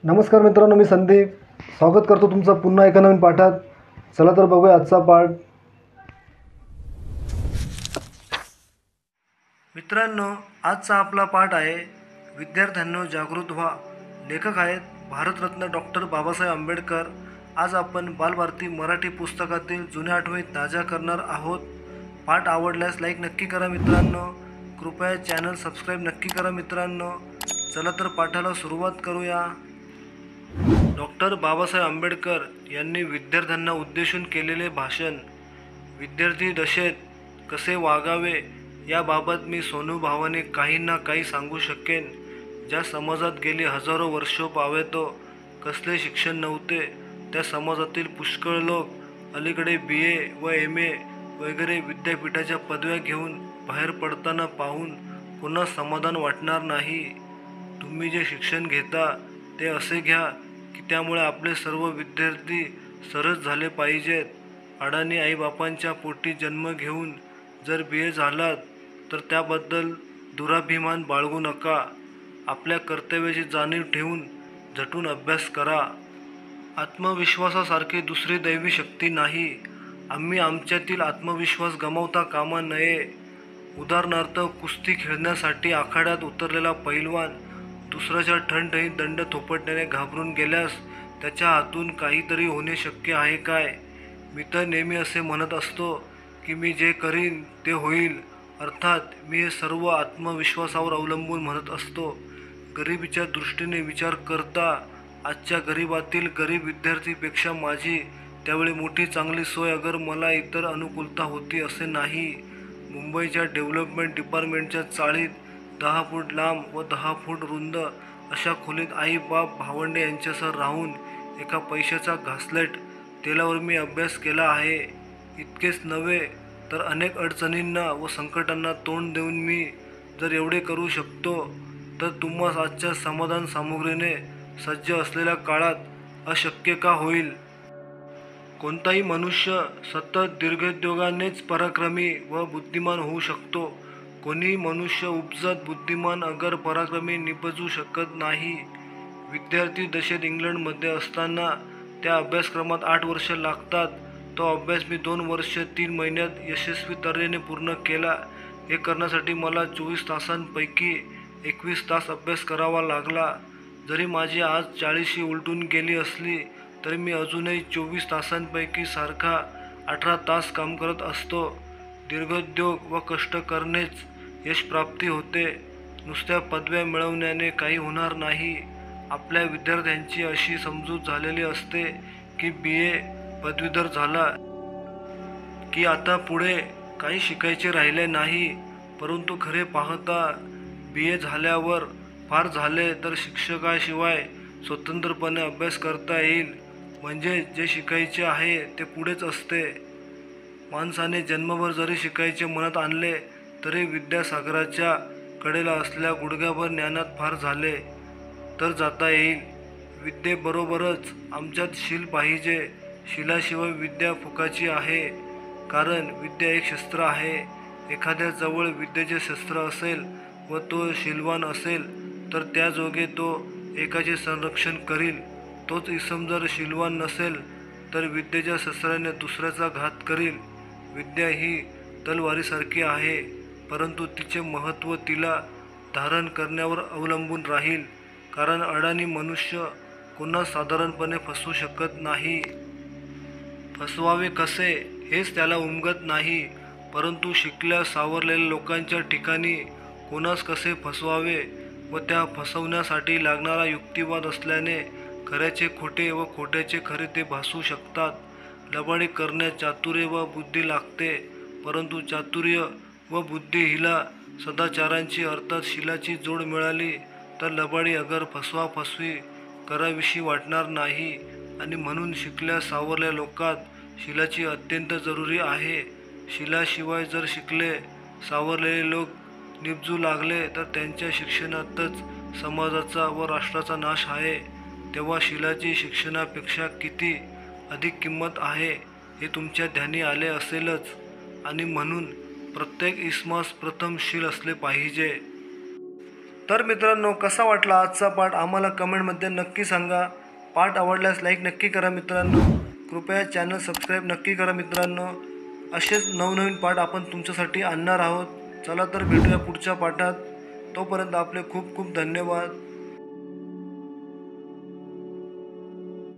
नमस्कार मित्रांनो, मी संदीप स्वागत करतो तुमचं पुन्हा एका नवीन पाठात. चला तर बघूया आजचा पाठ. मित्रांनो, आजचा आपला पाठ आहे विद्यार्थ्यांनो जागृत व्हा. लेखक आहेत भारतरत्न डॉक्टर बाबासाहेब आंबेडकर. आज आपण बालभारती मराठी पुस्तकातील जुन्या आठवणी ताज्या करणार आहोत. पाठ आवडल्यास लाईक नक्की करा मित्रांनो. कृपया चॅनल सबस्क्राईब नक्की करा मित्रांनो. चला तर पाठाला सुरुवात करूया. डॉक्टर बाबासाहेब आंबेडकर यांनी विद्यार्थ्यांना उद्देशून केलेले भाषण. विद्यार्थी दशेत कसे वागावे याबाबत मी सोनूभावाने काही ना काही सांगू शकेन. ज्या समाजात गेली हजारो वर्ष पावेतो कसले शिक्षण नव्हते, त्या समाजातील पुष्कळ लोक अलीकडे BA व MA वगैरे विद्यापीठाच्या पदव्या घेऊन बाहेर पडताना पाहून पुन्हा समाधान वाटणार नाही. तुम्ही जे शिक्षण घेता ते असे घ्या की त्यामुळे आपले सर्व विद्यार्थी सरस झाले पाहिजेत. अडाणी आईबापांच्या पोटी जन्म घेऊन जर BA झालात तर त्याबद्दल दुराभिमान बाळगू नका. आपल्या कर्तव्याची जाणीव ठेवून झटून अभ्यास करा. आत्मविश्वासासारखी दुसरी दैवी शक्ती नाही. आम्ही आमच्यातील आत्मविश्वास गमावता कामा नये. उदाहरणार्थ, कुस्ती खेळण्यासाठी आखाड्यात उतरलेला पैलवान दुसऱ्याच्या ठणठणीत दंड थोपटण्याने घाबरून गेल्यास त्याच्या हातून काहीतरी होणे शक्य आहे काय? मी तर नेहमी असे म्हणत असतो की मी जे करीन ते होईल. अर्थात मी हे सर्व आत्मविश्वासावर अवलंबून म्हणत असतो. गरिबीच्या दृष्टीने विचार करता आजच्या गरिबातील गरीब विद्यार्थीपेक्षा माझी त्यावेळी मोठी चांगली सोय अगर मला इतर अनुकूलता होती असे नाही. मुंबईच्या डेव्हलपमेंट डिपार्टमेंटच्या चाळीत 10 फूट लांब व 10 फूट रुंद अशा खोलीत आई बाप भावंडे यांच्यासह राहून एका पैशाचा घासलेट तेलावर मी अभ्यास केला आहे. इतकेच नव्हे तर अनेक अडचणींना व संकटांना तोंड देऊन मी जर एवढे करू शकतो तर तुम्हास आजच्या समाधान सामुग्रीने सज्ज असलेल्या काळात अशक्य का होईल? कोणताही मनुष्य सतत दीर्घोद्योगानेच पराक्रमी व बुद्धिमान होऊ शकतो. कोणीही मनुष्य उपजत बुद्धिमान अगर पराक्रमी निपजू शकत नाही. विद्यार्थी दशेत इंग्लंडमध्ये असताना त्या अभ्यासक्रमात 8 वर्ष लागतात. तो अभ्यास मी 2 वर्ष 3 महिन्यात यशस्वी तऱ्हेने पूर्ण केला. हे करण्यासाठी मला 24 तासांपैकी 21 तास अभ्यास करावा लागला. जरी माझी आज 40शी उलटून गेली असली तरी मी अजूनही 24 तासांपैकी सारखा 18 तास काम करत असतो. दीर्घोद्योग व कष्ट करणेच यशप्राप्ती होते. नुसत्या पदव्या मिळवण्याने काही होणार नाही. आपल्या विद्यार्थ्यांची अशी समजूत झालेली असते की BA पदवीधर झाला की आता पुढे काही शिकायचे राहिले नाही. परंतु खरे पाहता BA झाल्यावर फार झाले तर शिक्षकाशिवाय स्वतंत्रपणे अभ्यास करता येईल. म्हणजे जे शिकायचे आहे ते पुढेच असते. माणसाने जन्मभर जरी शिकायचे मनात आणले तरी विद्यासागराच्या कडेला असलेल्या गुडघ्याभर ज्ञानात फार झाले तर जाता येईल. विद्येबरोबरच आमच्यात शील पाहिजे. शिलाशिवाय विद्या फुकाची आहे. कारण विद्या एक शस्त्र आहे. एखाद्याजवळ विद्येचे शस्त्र असेल व तो शीलवान असेल तर त्याजोगे तो एकाचे संरक्षण करील. तोच इसम जर शीलवान नसेल तर विद्येच्या शस्त्राने दुसऱ्याचा घात करील. विद्या ही तलवारीसारखी आहे, परंतु तिचे महत्त्व तिला धारण करण्यावर अवलंबून राहील. कारण अडाणी मनुष्य कोणास साधारणपणे फसवू शकत नाही. फसवावे कसे हेच त्याला उमगत नाही. परंतु शिकल्या सावरलेल्या लोकांच्या ठिकाणी कोणास कसे फसवावे व त्या फसवण्यासाठी लागणारा युक्तिवाद असल्याने खऱ्याचे खोटे व खोट्याचे खरे ते भासू शकतात. लबाडी करण्यास चातुर्य व बुद्धी लागते, परंतु चातुर्य व बुद्धी हिला सदाचारांची अर्थात शीलाची जोड मिळाली तर लबाडी अगर फसवाफसवी कराविषयी वाटणार नाही. आणि म्हणून शिकल्या सावरल्या लोकात शीलाची अत्यंत जरुरी आहे. शीलाशिवाय जर शिकले सावरलेले लोक निपजू लागले तर त्यांच्या शिक्षणातच समाजाचा व राष्ट्राचा नाश आहे. तेव्हा शीलाची शिक्षणापेक्षा किती अधिक किंमत आहे हे तुमच्या ध्यानी आले असेलच. आणि म्हणून प्रत्येक इसमास प्रथम शील असले पाहिजे. तर मित्रांनो, कसा वाटला आजचा पाठ आम्हाला कमेंटमध्ये नक्की सांगा. पाठ आवडल्यास लाईक नक्की करा मित्रांनो. कृपया चॅनल सबस्क्राईब नक्की करा मित्रांनो. असेच नवनवीन पाठ आपण तुमच्यासाठी आणणार आहोत. चला तर भेटूया पुढच्या पाठात. तोपर्यंत आपले खूप खूप धन्यवाद.